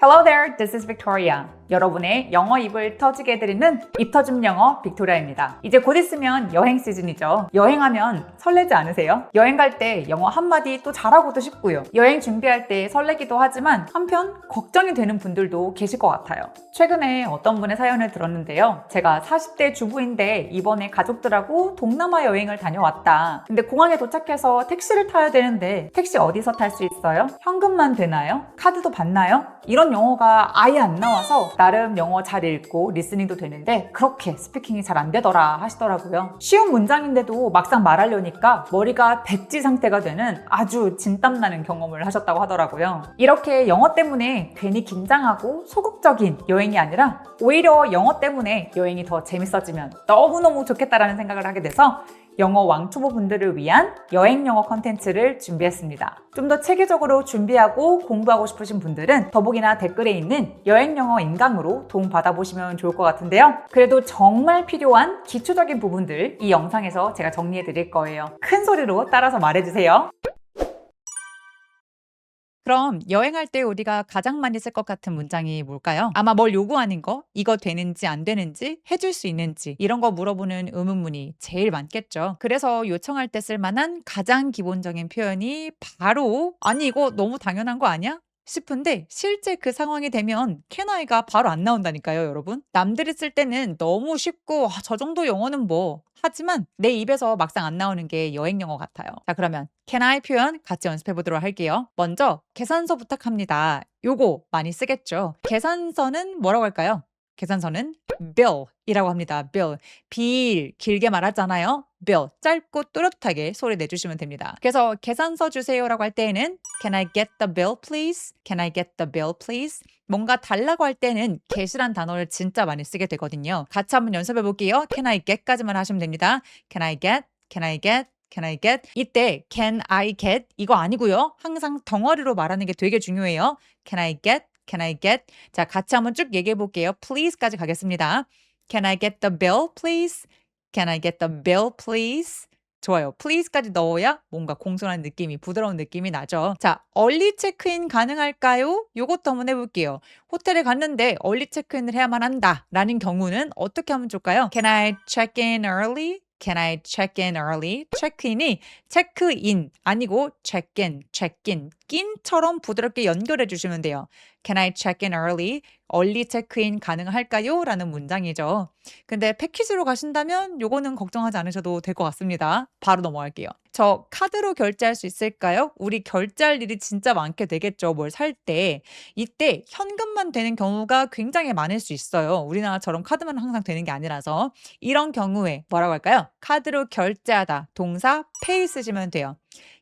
Hello there, this is Victoria. 여러분의 영어 입을 터지게 해드리는 입 터짐 영어 빅토리아입니다. 이제 곧 있으면 여행 시즌이죠. 여행하면 설레지 않으세요? 여행 갈 때 영어 한마디 또 잘하고도 싶고요. 여행 준비할 때 설레기도 하지만 한편 걱정이 되는 분들도 계실 것 같아요. 최근에 어떤 분의 사연을 들었는데요. 제가 40대 주부인데 이번에 가족들하고 동남아 여행을 다녀왔다. 근데 공항에 도착해서 택시를 타야 되는데 택시 어디서 탈 수 있어요? 현금만 되나요? 카드도 받나요? 이런 영어가 아예 안 나와서 나름 영어 잘 읽고 리스닝도 되는데 그렇게 스피킹이 잘 안 되더라 하시더라고요. 쉬운 문장인데도 막상 말하려니까 머리가 백지 상태가 되는 아주 진땀나는 경험을 하셨다고 하더라고요. 이렇게 영어 때문에 괜히 긴장하고 소극적인 여행이 아니라 오히려 영어 때문에 여행이 더 재밌어지면 너무너무 좋겠다라는 생각을 하게 돼서 영어 왕초보 분들을 위한 여행 영어 컨텐츠를 준비했습니다. 좀 더 체계적으로 준비하고 공부하고 싶으신 분들은 더보기나 댓글에 있는 여행 영어 인강으로 도움 받아보시면 좋을 것 같은데요. 그래도 정말 필요한 기초적인 부분들 이 영상에서 제가 정리해 드릴 거예요. 큰 소리로 따라서 말해주세요. 그럼 여행할 때 우리가 가장 많이 쓸 것 같은 문장이 뭘까요? 아마 뭘 요구하는 거, 이거 되는지 안 되는지, 해줄 수 있는지 이런 거 물어보는 의문문이 제일 많겠죠. 그래서 요청할 때 쓸만한 가장 기본적인 표현이 바로 아니 이거 너무 당연한 거 아니야? 싶은데 실제 그 상황이 되면 can I가 바로 안 나온다니까요, 여러분. 남들이 쓸 때는 너무 쉽고 저 정도 영어는 뭐 하지만 내 입에서 막상 안 나오는 게 여행 영어 같아요. 자, 그러면 can I 표현 같이 연습해 보도록 할게요. 먼저 계산서 부탁합니다. 요거 많이 쓰겠죠. 계산서는 뭐라고 할까요? 계산서는 bill이라고 합니다. bill. 빌 길게 말하잖아요. bill 짧고 또렷하게 소리 내주시면 됩니다. 그래서 계산서 주세요라고 할 때에는 Can I get the bill please? Can I get the bill please? 뭔가 달라고 할 때는 get이란 단어를 진짜 많이 쓰게 되거든요. 같이 한번 연습해 볼게요. Can I get까지만 하시면 됩니다. Can I get? Can I get? Can I get? 이때 can I get 이거 아니고요. 항상 덩어리로 말하는 게 되게 중요해요. Can I get? Can I get? 자, 같이 한번 쭉 얘기해 볼게요. Please까지 가겠습니다. Can I get the bill, please? Can I get the bill, please? 좋아요. please까지 넣어야 뭔가 공손한 느낌이, 부드러운 느낌이 나죠. 자, 얼리 체크인 가능할까요? 요것도 한번 해볼게요. 호텔에 갔는데 얼리 체크인을 해야만 한다 라는 경우는 어떻게 하면 좋을까요? Can I check in early? Can I check in early? 체크인이 체크인 아니고 check in, 낀처럼 부드럽게 연결해 주시면 돼요. Can I check in early? 얼리 체크인 가능할까요? 라는 문장이죠. 근데 패키지로 가신다면 요거는 걱정하지 않으셔도 될 것 같습니다. 바로 넘어갈게요. 저 카드로 결제할 수 있을까요? 우리 결제할 일이 진짜 많게 되겠죠. 뭘 살 때. 이때 현금만 되는 경우가 굉장히 많을 수 있어요. 우리나라처럼 카드만 항상 되는 게 아니라서. 이런 경우에 뭐라고 할까요? 카드로 결제하다. 동사 pay 쓰시면 돼요.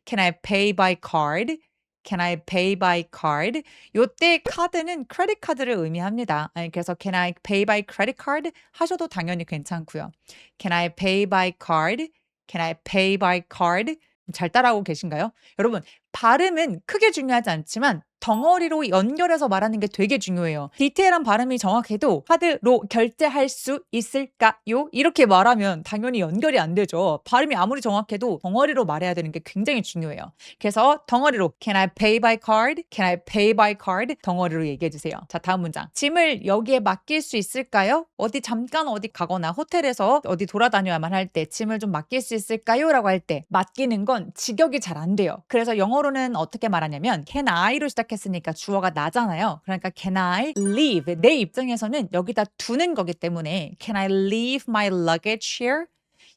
Can I pay by card? Can I pay by card? 요때 카드는 크레딧 카드를 의미합니다. 그래서 Can I pay by credit card? 하셔도 당연히 괜찮고요. Can I pay by card? Can I pay by card? 잘 따라하고 계신가요? 여러분, 발음은 크게 중요하지 않지만 덩어리로 연결해서 말하는 게 되게 중요해요. 디테일한 발음이 정확해도 카드로 결제할 수 있을까요? 이렇게 말하면 당연히 연결이 안 되죠. 발음이 아무리 정확해도 덩어리로 말해야 되는 게 굉장히 중요해요. 그래서 덩어리로 Can I pay by card? Can I pay by card? 덩어리로 얘기해 주세요. 자, 다음 문장. 짐을 여기에 맡길 수 있을까요? 잠깐 어디 가거나 호텔에서 어디 돌아다녀야만 할 때 짐을 좀 맡길 수 있을까요? 라고 할 때 맡기는 건 직역이 잘 안 돼요. 그래서 영어로는 어떻게 말하냐면 Can I로 시작했으니까 주어가 나잖아요. 그러니까 Can I leave? 내 입장에서는 여기다 두는 거기 때문에 Can I leave my luggage here?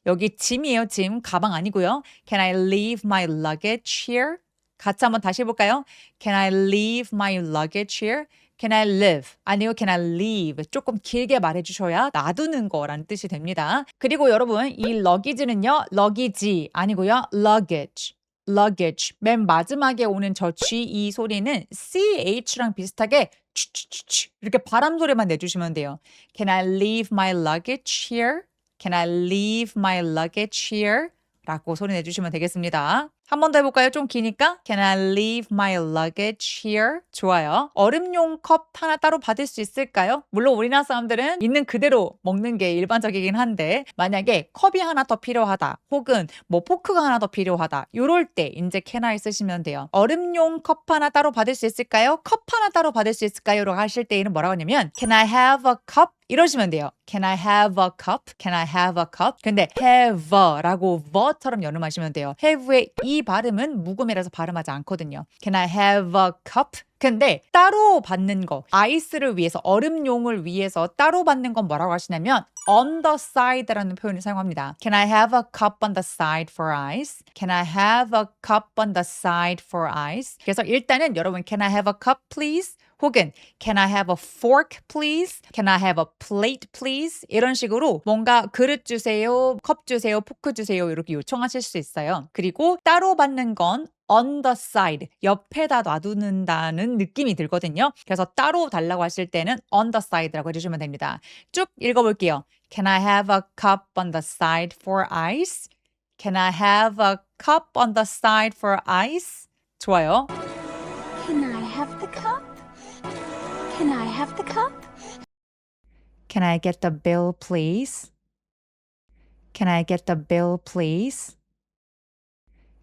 여기 짐이에요. 짐. 가방 아니고요. Can I leave my luggage here? 같이 한번 다시 해볼까요? Can I leave my luggage here? Can I live? 아니요, can I leave? 조금 길게 말해주셔야 놔두는 거라는 뜻이 됩니다. 그리고 여러분, 이 luggage는요, luggage 아니고요, luggage. luggage. 맨 마지막에 오는 저 G, 소리는 CH랑 비슷하게 추추추추 이렇게 바람 소리만 내주시면 돼요. Can I leave my luggage here? Can I leave my luggage here? 라고 소리 내주시면 되겠습니다. 한 번 더 해볼까요? 좀 기니까. Can I leave my luggage here? 좋아요. 얼음용 컵 하나 따로 받을 수 있을까요? 물론 우리나라 사람들은 있는 그대로 먹는 게 일반적이긴 한데 만약에 컵이 하나 더 필요하다 혹은 뭐 포크가 하나 더 필요하다 요럴 때 이제 can I 쓰시면 돼요. 얼음용 컵 하나 따로 받을 수 있을까요? 컵 하나 따로 받을 수 있을까요? 라고 하실 때에는 뭐라고 하냐면 Can I have a cup? 이러시면 돼요. Can I have a cup? Can I have a cup? 근데 have라고 ver처럼 연음하시면 돼요. have의 이 발음은 묵음이라서 발음하지 않거든요. Can I have a cup? 근데 따로 받는 거, 아이스를 위해서, 얼음용을 위해서 따로 받는 건 뭐라고 하시냐면 on the side라는 표현을 사용합니다. Can I have a cup on the side for ice? Can I have a cup on the side for ice? 그래서 일단은 여러분 Can I have a cup please? 혹은 Can I have a fork please? Can I have a plate please? 이런 식으로 뭔가 그릇 주세요, 컵 주세요, 포크 주세요 이렇게 요청하실 수 있어요. 그리고 따로 받는 건 on the side, 옆에다 놔두는다는 느낌이 들거든요. 그래서 따로 달라고 하실 때는 on the side라고 해주시면 됩니다. 쭉 읽어볼게요. Can I have a cup on the side for ice? Can I have a cup on the side for ice? 좋아요. Can I have the cup? Can I have the cup? Can I get the bill, please? Can I get the bill, please?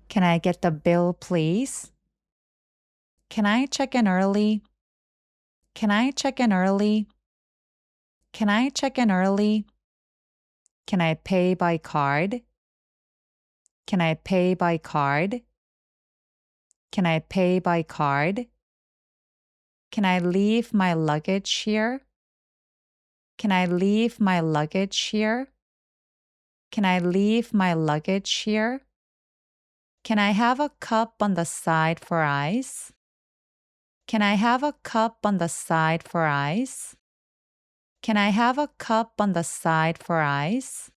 Can I get the bill, please? Can I check in early? Can I check in early? Can I check in early? Can I pay by card? Can I pay by card? Can I pay by card? Can I leave my luggage here? Can I leave my luggage here? Can I leave my luggage here? Can I have a cup on the side for ice? Can I have a cup on the side for ice? Can I have a cup on the side for ice?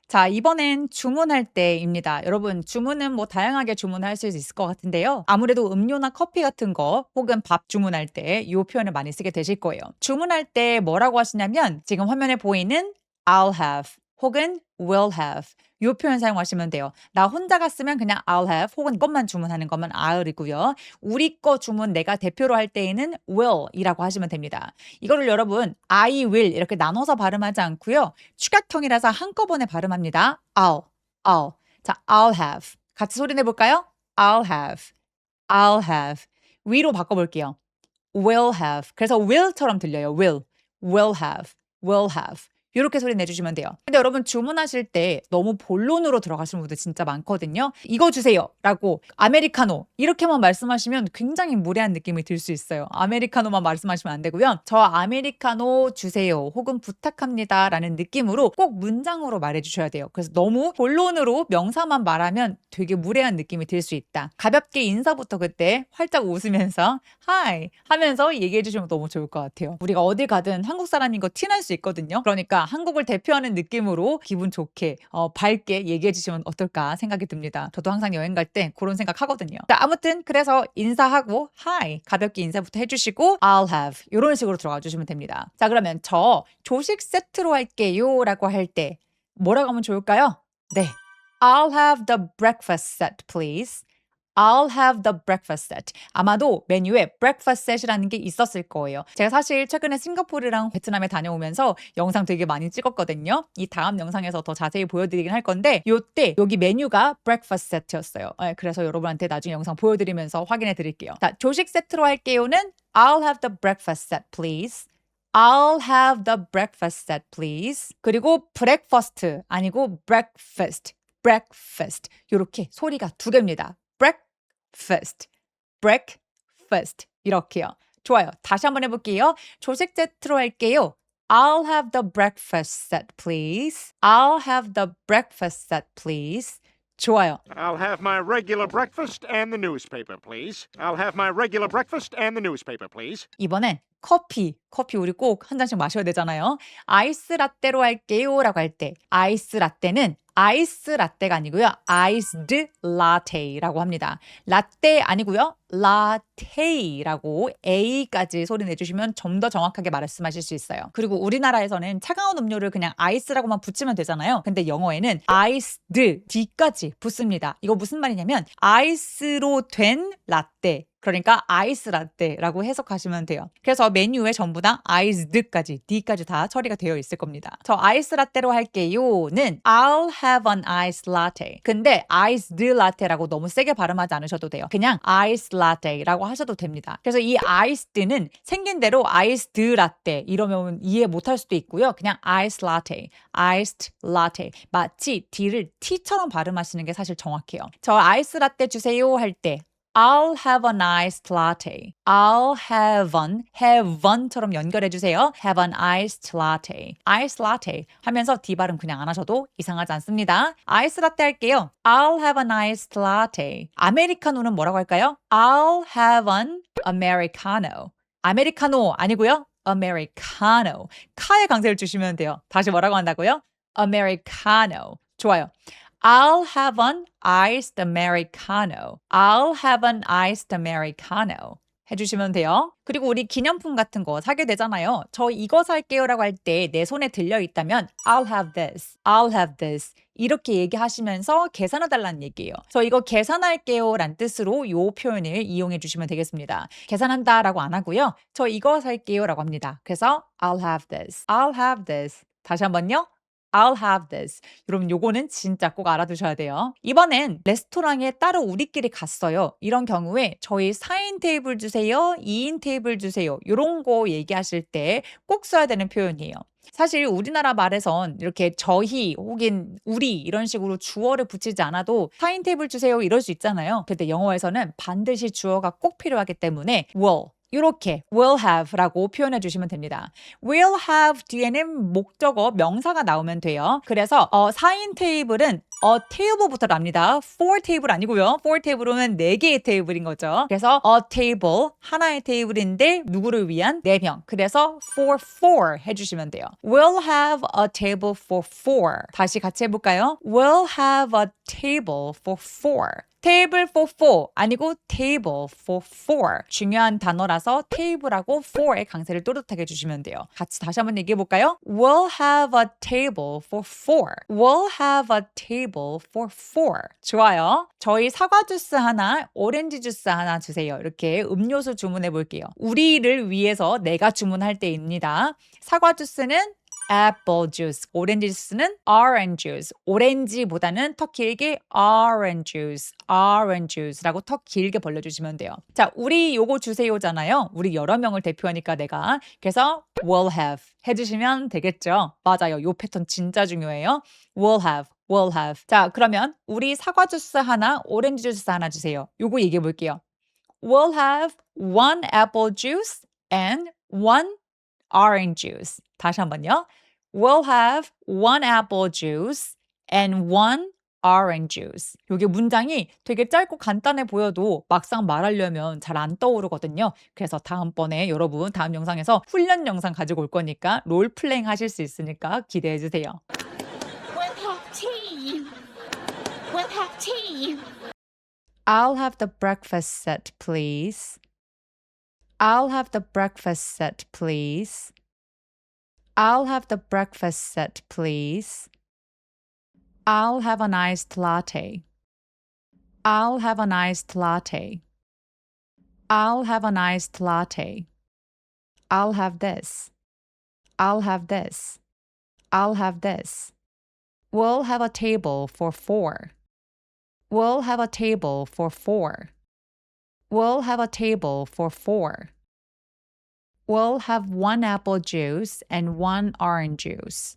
자, 이번엔 주문할 때입니다. 여러분, 주문은 뭐 다양하게 주문할 수 있을 것 같은데요. 아무래도 음료나 커피 같은 거 혹은 밥 주문할 때 이 표현을 많이 쓰게 되실 거예요. 주문할 때 뭐라고 하시냐면 지금 화면에 보이는 I'll have 혹은 will have 이 표현 사용하시면 돼요. 나 혼자가 쓰면 그냥 I'll have 혹은 이것만 주문하는 것만 I'll이고요. 우리 거 주문 내가 대표로 할 때에는 will이라고 하시면 됩니다. 이거를 여러분 I will 이렇게 나눠서 발음하지 않고요. 축약형이라서 한꺼번에 발음합니다. I'll. 자, I'll have. 같이 소리 내볼까요? I'll have. I'll have. 위로 바꿔볼게요. will have. 그래서 will처럼 들려요. will have. will have. 이렇게 소리 내주시면 돼요. 근데 여러분 주문하실 때 너무 본론으로 들어가시는 분들 진짜 많거든요. 이거 주세요 라고 아메리카노 이렇게만 말씀하시면 굉장히 무례한 느낌이 들 수 있어요. 아메리카노만 말씀하시면 안 되고요. 저 아메리카노 주세요 혹은 부탁합니다 라는 느낌으로 꼭 문장으로 말해주셔야 돼요. 그래서 너무 본론으로 명사만 말하면 되게 무례한 느낌이 들 수 있다. 가볍게 인사부터 그때 활짝 웃으면서 Hi 하면서 얘기해 주시면 너무 좋을 것 같아요. 우리가 어딜 가든 한국 사람인 거 티날 수 있거든요. 그러니까 한국을 대표하는 느낌으로 기분 좋게 밝게 얘기해 주시면 어떨까 생각이 듭니다. 저도 항상 여행 갈 때 그런 생각 하거든요. 자, 아무튼 그래서 인사하고 Hi 가볍게 인사부터 해주시고 I'll have 이런 식으로 들어가 주시면 됩니다. 자, 그러면 저 조식 세트로 할게요 라고 할 때 뭐라고 하면 좋을까요? 네, I'll have the breakfast set please. I'll have the breakfast set. 아마도 메뉴에 breakfast set이라는 게 있었을 거예요. 제가 사실 최근에 싱가포르랑 베트남에 다녀오면서 영상 되게 많이 찍었거든요. 이 다음 영상에서 더 자세히 보여드리긴 할 건데 요때 여기 메뉴가 breakfast set였어요. 그래서 여러분한테 나중에 영상 보여드리면서 확인해 드릴게요. 자, 조식 세트로 할게요는 I'll have the breakfast set please. I'll have the breakfast set please. 그리고 breakfast 아니고 breakfast. breakfast. 이렇게 소리가 두 개입니다. breakfast, breakfast 이렇게요. 좋아요. 다시 한번 해볼게요. 조식 세트로 할게요. I'll have the breakfast set, please. I'll have the breakfast set, please. 좋아요. I'll have my regular breakfast and the newspaper, please. I'll have my regular breakfast and the newspaper, please. 이번엔 커피 우리 꼭 한 잔씩 마셔야 되잖아요. 아이스 라떼로 할게요 라고 할 때 아이스 라떼는 아이스 라떼가 아니고요. 아이스드 라테라고 합니다. 라떼 아니고요. 라테라고 A까지 소리 내주시면 좀 더 정확하게 말씀하실 수 있어요. 그리고 우리나라에서는 차가운 음료를 그냥 아이스라고만 붙이면 되잖아요. 근데 영어에는 아이스드 D까지 붙습니다. 이거 무슨 말이냐면 아이스로 된 라떼. 그러니까 아이스 라떼라고 해석하시면 돼요. 그래서 메뉴에 전부 다 아이스드까지, D까지 다 처리가 되어 있을 겁니다. 저 아이스 라떼로 할게요는 I'll have an ice latte. 근데 아이스드 라떼라고 너무 세게 발음하지 않으셔도 돼요. 그냥 아이스 라떼라고 하셔도 됩니다. 그래서 이 아이스드는 생긴 대로 아이스드 라떼 이러면 이해 못할 수도 있고요. 그냥 아이스 라떼, 아이스드 라떼. 마치 D를 T처럼 발음하시는 게 사실 정확해요. 저 아이스 라떼 주세요 할 때 I'll have an iced latte. I'll have one처럼 연결해 주세요. Have an iced latte. iced latte 하면서 D 발음 그냥 안 하셔도 이상하지 않습니다. 아이스 라떼 할게요. I'll have an iced latte. 아메리카노는 뭐라고 할까요? I'll have an americano. 아메리카노 아니고요. Americano. 카에 강세를 주시면 돼요. 다시 뭐라고 한다고요? Americano. 좋아요. I'll have an iced americano. I'll have an iced americano. 해주시면 돼요. 그리고 우리 기념품 같은 거 사게 되잖아요. 저 이거 살게요라고 할 때 내 손에 들려 있다면 I'll have this. I'll have this. 이렇게 얘기하시면서 계산해달라는 얘기예요. 저 이거 계산할게요 란 뜻으로 이 표현을 이용해 주시면 되겠습니다. 계산한다 라고 안 하고요. 저 이거 살게요 라고 합니다. 그래서 I'll have this. I'll have this. 다시 한번요. I'll have this. 여러분 요거는 진짜 꼭 알아두셔야 돼요. 이번엔 레스토랑에 따로 우리끼리 갔어요. 이런 경우에 저희 4인 테이블 주세요, 2인 테이블 주세요. 이런 거 얘기하실 때 꼭 써야 되는 표현이에요. 사실 우리나라 말에선 이렇게 저희 혹은 우리 이런 식으로 주어를 붙이지 않아도 4인 테이블 주세요 이럴 수 있잖아요. 근데 영어에서는 반드시 주어가 꼭 필요하기 때문에 will 이렇게 will have라고 표현해 주시면 됩니다. will have 뒤에는 목적어 명사가 나오면 돼요. 그래서 4인 테이블은 a table부터 납니다. four table 아니고요. four table은 4개의 테이블인 거죠. 그래서 a table 하나의 테이블인데 누구를 위한 4명. 그래서 for four 해주시면 돼요. will have a table for four. 다시 같이 해볼까요? will have a table for four. table for four 아니고 table for four. 중요한 단어라서 table하고 for의 강세를 또렷하게 해주시면 돼요. 같이 다시 한번 얘기해 볼까요? We'll have a table for four. We'll have a table for four. 좋아요. 저희 사과 주스 하나, 오렌지 주스 하나 주세요. 이렇게 음료수 주문해 볼게요. 우리를 위해서 내가 주문할 때입니다. 사과 주스는 apple juice. 오렌지 주스는 orange juice. 오렌지보다는 더 길게 orange juice. orange juice라고 더 길게 벌려주시면 돼요. 자, 우리 요거 주세요잖아요. 우리 여러 명을 대표하니까 내가. 그래서 will have 해주시면 되겠죠. 맞아요. 요 패턴 진짜 중요해요. will have. will have. 자, 그러면 우리 사과 주스 하나, 오렌지 주스 하나 주세요. 요거 얘기해 볼게요. We'll have one apple juice and one orange juice. 다시 한번요. We'll have one apple juice and one orange juice. 이게 문장이 되게 짧고 간단해 보여도 막상 말하려면 잘 안 떠오르거든요. 그래서 다음번에 여러분 다음 영상에서 훈련 영상 가지고 올 거니까 롤플레잉 하실 수 있으니까 기대해 주세요. We'll have tea. We'll have tea. I'll have the breakfast set, please. I'll have the breakfast set, please. I'll have the breakfast set, please. I'll have an iced latte. I'll have an iced latte. I'll have an iced latte. I'll have this. I'll have this. I'll have this. We'll have a table for four. We'll have a table for four. We'll have a table for four. We'll have one apple juice and one orange juice.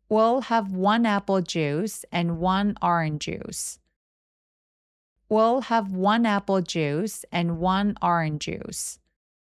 We'll have one apple juice and one orange juice. We'll have one apple juice and one orange juice.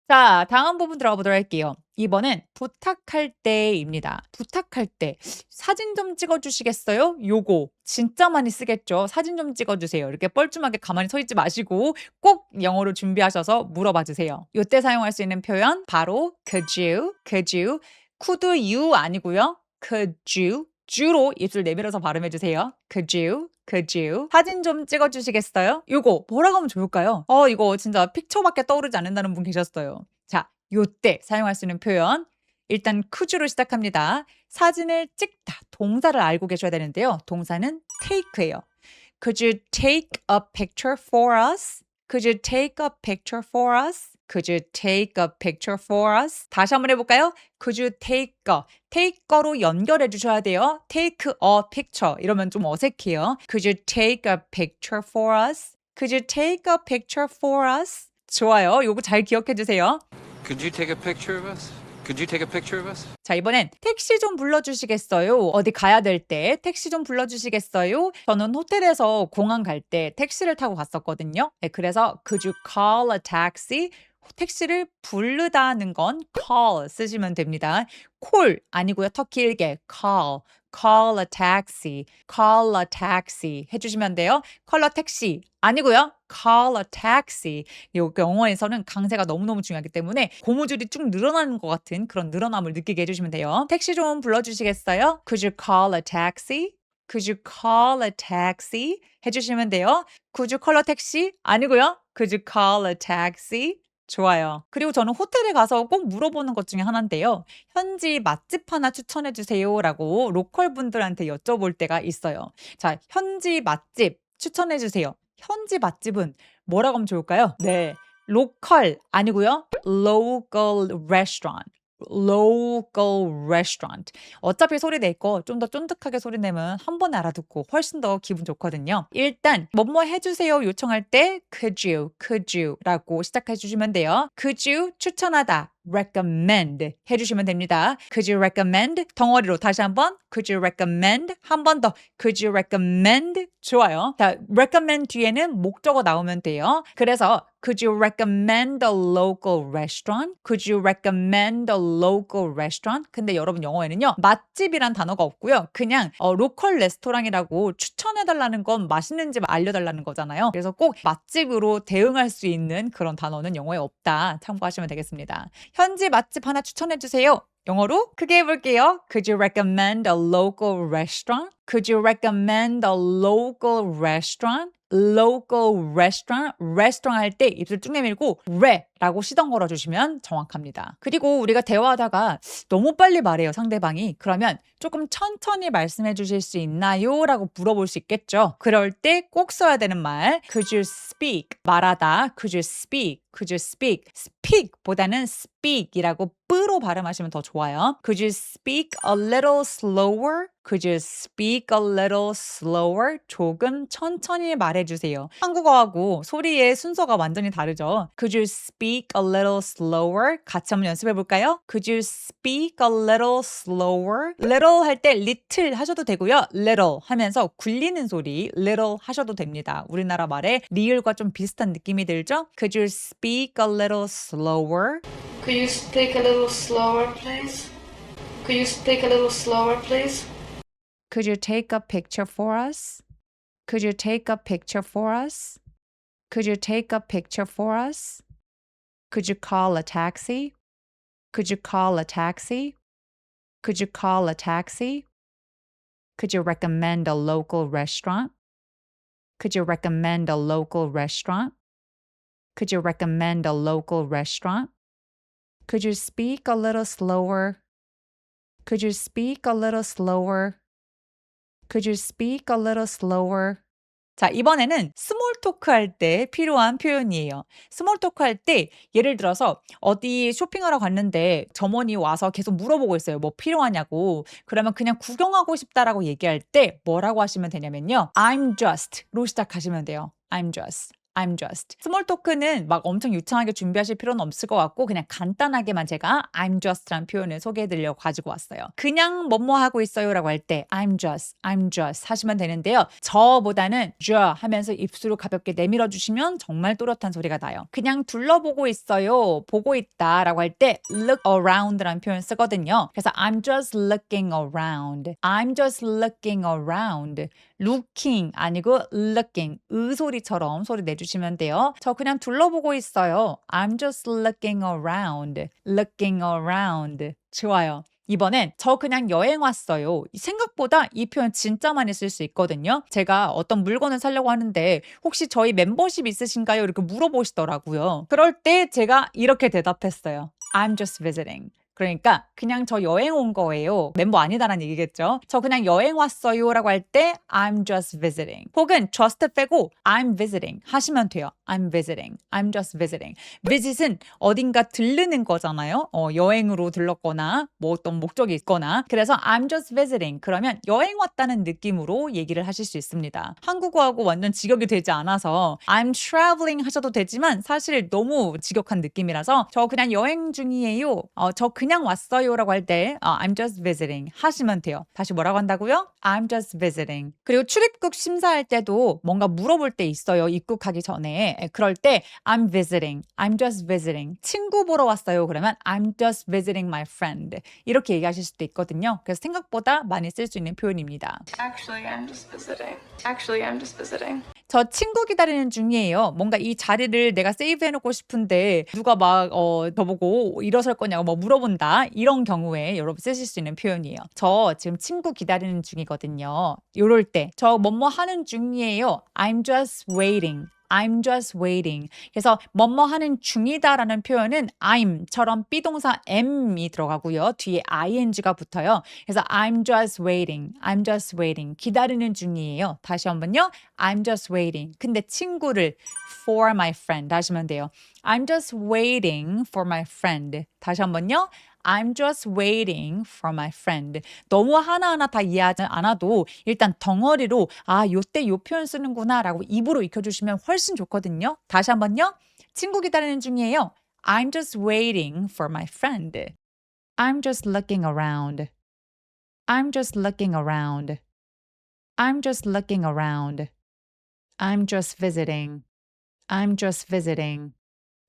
자, 다음 부분 들어가 보도록 할게요. 이번엔 부탁할 때입니다. 부탁할 때 사진 좀 찍어주시겠어요? 요거 진짜 많이 쓰겠죠. 사진 좀 찍어주세요. 이렇게 뻘쭘하게 가만히 서 있지 마시고 꼭 영어로 준비하셔서 물어봐 주세요. 요때 사용할 수 있는 표현 바로 could you, could you, could you 아니고요. could you, 주로 입술 내밀어서 발음해주세요. Could you? Could you? 사진 좀 찍어주시겠어요? 이거 뭐라고 하면 좋을까요? 이거 진짜 픽처밖에 떠오르지 않는다는 분 계셨어요. 자, 요때 사용할 수 있는 표현. 일단 could로 시작합니다. 사진을 찍다. 동사를 알고 계셔야 되는데요. 동사는 take예요. Could you take a picture for us? Could you take a picture for us? Could you take a picture for us? 다시 한번 해볼까요? Could you take a, take a로 연결해 주셔야 돼요. Take a picture 이러면 좀 어색해요. Could you take a picture for us? Could you take a picture for us? 좋아요. 요거 잘 기억해 주세요. Could you take a picture of us? Could you take a picture of us? 자, 이번엔 택시 좀 불러주시겠어요? 어디 가야 될 때 택시 좀 불러주시겠어요? 저는 호텔에서 공항 갈 때 택시를 타고 갔었거든요. 네, 그래서 could you call a taxi? 택시를 부르다는 건 call 쓰시면 됩니다. call 아니고요. 더 길게 call, call a taxi, call a taxi 해주시면 돼요. 컬러 택시 아니고요. call a taxi. 영어에서는 강세가 너무너무 중요하기 때문에 고무줄이 쭉 늘어나는 것 같은 그런 늘어남을 느끼게 해주시면 돼요. 택시 좀 불러주시겠어요? Could you call a taxi? Could you call a taxi? 해주시면 돼요. Could you call a taxi? 아니고요. Could you call a taxi? 좋아요. 그리고 저는 호텔에 가서 꼭 물어보는 것 중에 하나인데요. 현지 맛집 하나 추천해 주세요 라고 로컬 분들한테 여쭤볼 때가 있어요. 자, 현지 맛집 추천해 주세요. 현지 맛집은 뭐라고 하면 좋을까요? 네, 로컬 아니고요. local restaurant. local restaurant. 어차피 소리 낼 거 좀 더 쫀득하게 소리 내면 한 번에 알아듣고 훨씬 더 기분 좋거든요. 일단 뭐뭐 해주세요 요청할 때 could you 라고 시작해 주시면 돼요. could you 추천하다 recommend 해주시면 됩니다. Could you recommend? 덩어리로 다시 한번 Could you recommend? 한 번 더 Could you recommend? 좋아요. 자, recommend 뒤에는 목적어 나오면 돼요. 그래서 Could you recommend a local restaurant? Could you recommend a local restaurant? 근데 여러분 영어에는요. 맛집이란 단어가 없고요. 그냥 로컬 레스토랑이라고 추천해달라는 건 맛있는 집 알려달라는 거잖아요. 그래서 꼭 맛집으로 대응할 수 있는 그런 단어는 영어에 없다. 참고하시면 되겠습니다. 현지 맛집 하나 추천해 주세요. 영어로 크게 해볼게요. Could you recommend a local restaurant? Could you recommend a local restaurant? local restaurant, restaurant 할 때 입술 쭉 내밀고 라고 시동 걸어주시면 정확합니다. 그리고 우리가 대화하다가 너무 빨리 말해요, 상대방이. 그러면 조금 천천히 말씀해 주실 수 있나요? 라고 물어볼 수 있겠죠. 그럴 때 꼭 써야 되는 말 Could you speak? 말하다 Could you speak? Could you speak? speak 보다는 speak이라고 뿌로 발음하시면 더 좋아요. Could you speak a little slower? Could you speak a little slower? 조금 천천히 말해주세요. 한국어하고 소리의 순서가 완전히 다르죠. Could you speak a little slower? 같이 한번 연습해 볼까요? Could you speak a little slower? little 할 때 little 하셔도 되고요. little 하면서 굴리는 소리 little 하셔도 됩니다. 우리나라 말에 리을과 좀 비슷한 느낌이 들죠? Could you speak a little slower? Could you speak a little slower, please? Could you speak a little slower, please? Could you take a picture for us? Could you take a picture for us? Could you take a picture for us? Could you call a taxi? Could you call a taxi? Could you call a taxi? Could you recommend a local restaurant? Could you recommend a local restaurant? Could you recommend a local restaurant? Could you speak a little slower? Could you speak a little slower? Could you speak a little slower? 자, 이번에는 스몰 토크 할 때 필요한 표현이에요. 스몰 토크 할 때 예를 들어서 어디 쇼핑하러 갔는데 점원이 와서 계속 물어보고 있어요. 뭐 필요하냐고. 그러면 그냥 구경하고 싶다라고 얘기할 때 뭐라고 하시면 되냐면요. I'm just로 시작하시면 돼요. I'm just. I'm just. 스몰 토크는 막 엄청 유창하게 준비하실 필요는 없을 것 같고 그냥 간단하게만 제가 I'm just라는 표현을 소개해드리려고 가지고 왔어요. 그냥 뭐뭐 하고 있어요라고 할 때 I'm just 하시면 되는데요. 저보다는 하면서 입술을 가볍게 내밀어 주시면 정말 또렷한 소리가 나요. 그냥 둘러보고 있어요. 보고 있다라고 할 때 look around라는 표현 쓰거든요. 그래서 I'm just looking around. I'm just looking around. looking 아니고 looking 소리처럼 소리 내주시면 돼요. 저 그냥 둘러보고 있어요. I'm just looking around. looking around. 좋아요. 이번엔 저 그냥 여행 왔어요. 생각보다 이 표현 진짜 많이 쓸 수 있거든요. 제가 어떤 물건을 사려고 하는데 혹시 저희 멤버십 있으신가요? 이렇게 물어보시더라고요. 그럴 때 제가 이렇게 대답했어요. I'm just visiting. 그러니까 그냥 저 여행 온 거예요. 멤버 아니다라는 얘기겠죠. 저 그냥 여행 왔어요 라고 할 때 I'm just visiting. 혹은 just 빼고 I'm visiting 하시면 돼요. I'm visiting. I'm just visiting. visit은 어딘가 들르는 거잖아요. 여행으로 들렀거나 뭐 어떤 목적이 있거나. 그래서 I'm just visiting. 그러면 여행 왔다는 느낌으로 얘기를 하실 수 있습니다. 한국어하고 완전 직역이 되지 않아서 I'm traveling 하셔도 되지만 사실 너무 직역한 느낌이라서 저 그냥 여행 중이에요. 저 그냥 왔어요라고 할 때 I'm just visiting 하시면 돼요. 다시 뭐라고 한다고요? I'm just visiting. 그리고 출입국 심사할 때도 뭔가 물어볼 때 있어요. 입국하기 전에. 그럴 때 I'm visiting. I'm just visiting. 친구 보러 왔어요. 그러면 I'm just visiting my friend. 이렇게 얘기하실 수도 있거든요. 그래서 생각보다 많이 쓸 수 있는 표현입니다. Actually, I'm just visiting. Actually, I'm just visiting. 저 친구 기다리는 중이에요. 뭔가 이 자리를 내가 세이브해놓고 싶은데 누가 막 저보고 일어설 거냐고 뭐 물어본다. 이런 경우에 여러분 쓰실 수 있는 표현이에요. 저 지금 친구 기다리는 중이거든요. 이럴 때 저 뭐뭐 하는 중이에요. I'm just waiting. I'm just waiting. 그래서 뭐뭐 하는 중이다라는 표현은 I'm처럼 비동사 am이 들어가고요. 뒤에 ing가 붙어요. 그래서 I'm just waiting. I'm just waiting. 기다리는 중이에요. 다시 한번요. I'm just waiting. 근데 친구를 for my friend 하시면 돼요. I'm just waiting for my friend. 다시 한번요. I'm just waiting for my friend. 너무 하나하나 다 이해하지 않아도 일단 덩어리로 요때 요 표현 쓰는구나 라고 입으로 익혀주시면 훨씬 좋거든요. 다시 한번요. 친구 기다리는 중이에요. I'm just waiting for my friend. I'm just looking around. I'm just looking around. I'm just looking around. I'm just visiting. I'm just visiting.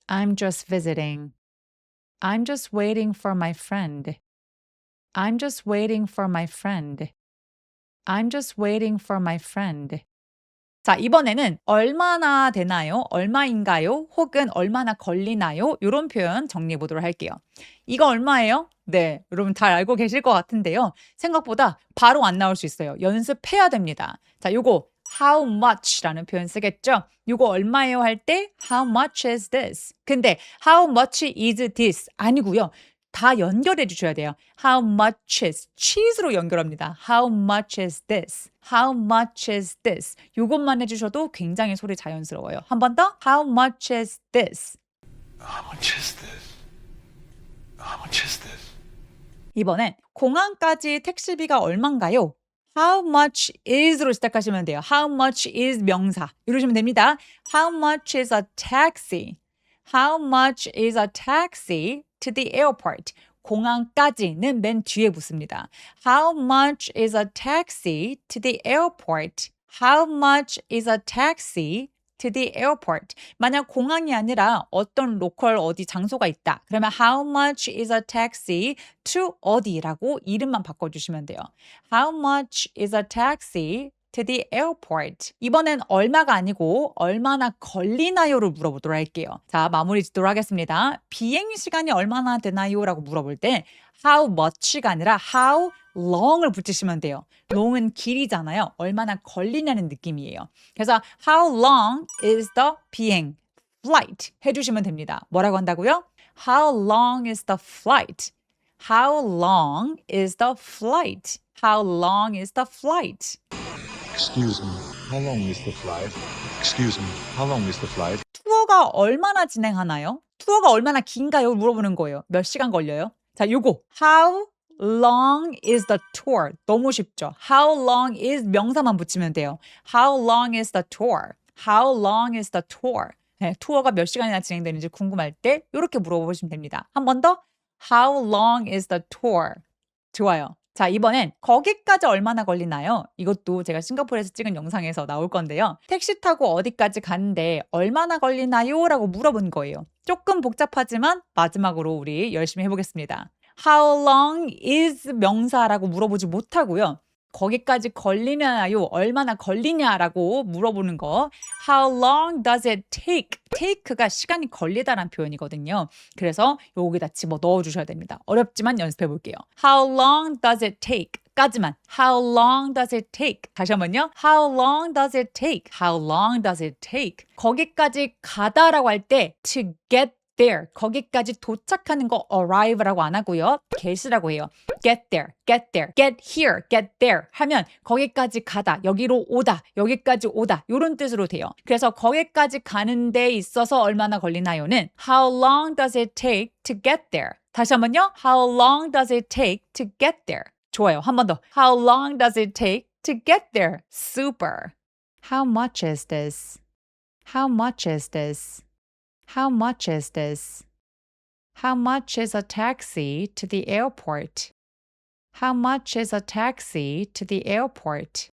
I'm just visiting. I'm just waiting for my friend. I'm just waiting for my friend. I'm just waiting for my friend. 자, 이번에는 얼마나 되나요? 얼마인가요? 혹은 얼마나 걸리나요? 이런 표현 정리해 보도록 할게요. 이거 얼마예요? 네, 여러분 잘 알고 계실 것 같은데요. 생각보다 바로 안 나올 수 있어요. 연습해야 됩니다. 자, 요거 how much라는 표현 쓰겠죠? 요거 얼마예요 할 때 how much is this? 근데 how much is this? 아니고요. 다 연결해 주셔야 돼요. How much is cheese로 연결합니다. How much is this? How much is this? 요것만 해주셔도 굉장히 소리 자연스러워요. 한 번 더. How much is this? How much is this? How much is this? 이번엔 공항까지 택시비가 얼만가요? How much is로 시작하시면 돼요. How much is 명사. 이러시면 됩니다. How much is a taxi? How much is a taxi to the airport? 공항까지는 맨 뒤에 붙습니다. How much is a taxi to the airport? How much is a taxi to the airport? 만약 공항이 아니라 어떤 로컬 어디 장소가 있다. 그러면 how much is a taxi to 어디라고 이름만 바꿔주시면 돼요. How much is a taxi to the airport? 이번엔 얼마가 아니고 얼마나 걸리나요를 물어보도록 할게요. 자, 마무리 짓도록 하겠습니다. 비행 시간이 얼마나 되나요? 라고 물어볼 때 how much가 아니라 how long을 붙이시면 돼요. long은 길이잖아요. 얼마나 걸리냐는 느낌이에요. 그래서 how long is the 비행 flight 해주시면 됩니다. 뭐라고 한다고요? How long is the flight? How long is the flight? How long is the flight? Excuse me, how long is the flight? Excuse me, how long is the flight? 투어가 얼마나 진행하나요? 투어가 얼마나 긴가요? 물어보는 거예요. 몇 시간 걸려요? 자, 요거 How long is the tour? 너무 쉽죠? How long is 명사만 붙이면 돼요. How long is the tour? How long is the tour? 네, 투어가 몇 시간이나 진행되는지 궁금할 때 이렇게 물어보시면 됩니다. 한 번 더 How long is the tour? 좋아요. 자, 이번엔 거기까지 얼마나 걸리나요? 이것도 제가 싱가포르에서 찍은 영상에서 나올 건데요. 택시 타고 어디까지 가는데 얼마나 걸리나요? 라고 물어본 거예요. 조금 복잡하지만 마지막으로 우리 열심히 해보겠습니다. How long is 명사라고 물어보지 못하고요. 거기까지 걸리나요? 얼마나 걸리냐라고 물어보는 거. How long does it take? take가 시간이 걸리다라는 표현이거든요. 그래서 여기다 집어 넣어 주셔야 됩니다. 어렵지만 연습해 볼게요. How long does it take? 까지만. How long does it take? 다시 한번요. How long does it take? How long does it take? 거기까지 가다라고 할 때 to get there. 거기까지 도착하는 거 arrive라고 안 하고요. get이라고 해요. get there, get there, get here, get there 하면 거기까지 가다, 여기로 오다, 여기까지 오다 이런 뜻으로 돼요. 그래서 거기까지 가는 데 있어서 얼마나 걸리나요는 How long does it take to get there? 다시 한번요. How long does it take to get there? 좋아요. 한 번 더. How long does it take to get there? Super. How much is this? How much is this? How much is this? How much is a taxi to the airport? How much is a taxi to the airport?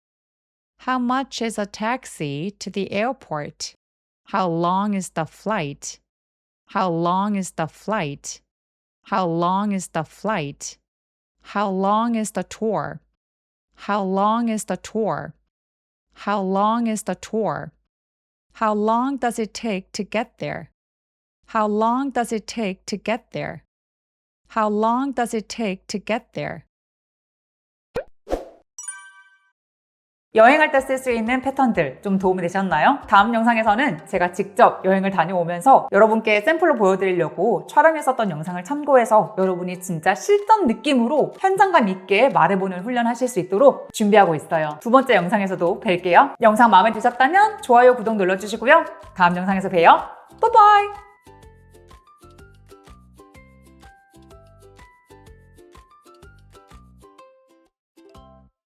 How much is a taxi to the airport? How long is the flight? How long is the flight? How long is the flight? How long is the tour? How long is the tour? How long is the tour? How long does it take to get there? How long does it take to get there? How long does it take to get there? 여행할 때 쓸 수 있는 패턴들 좀 도움이 되셨나요? 다음 영상에서는 제가 직접 여행을 다녀오면서 여러분께 샘플로 보여드리려고 촬영했었던 영상을 참고해서 여러분이 진짜 실전 느낌으로 현장감 있게 말해보는 훈련 하실 수 있도록 준비하고 있어요. 두 번째 영상에서도 뵐게요. 영상 마음에 드셨다면 좋아요, 구독 눌러주시고요. 다음 영상에서 봬요. 빠이빠이!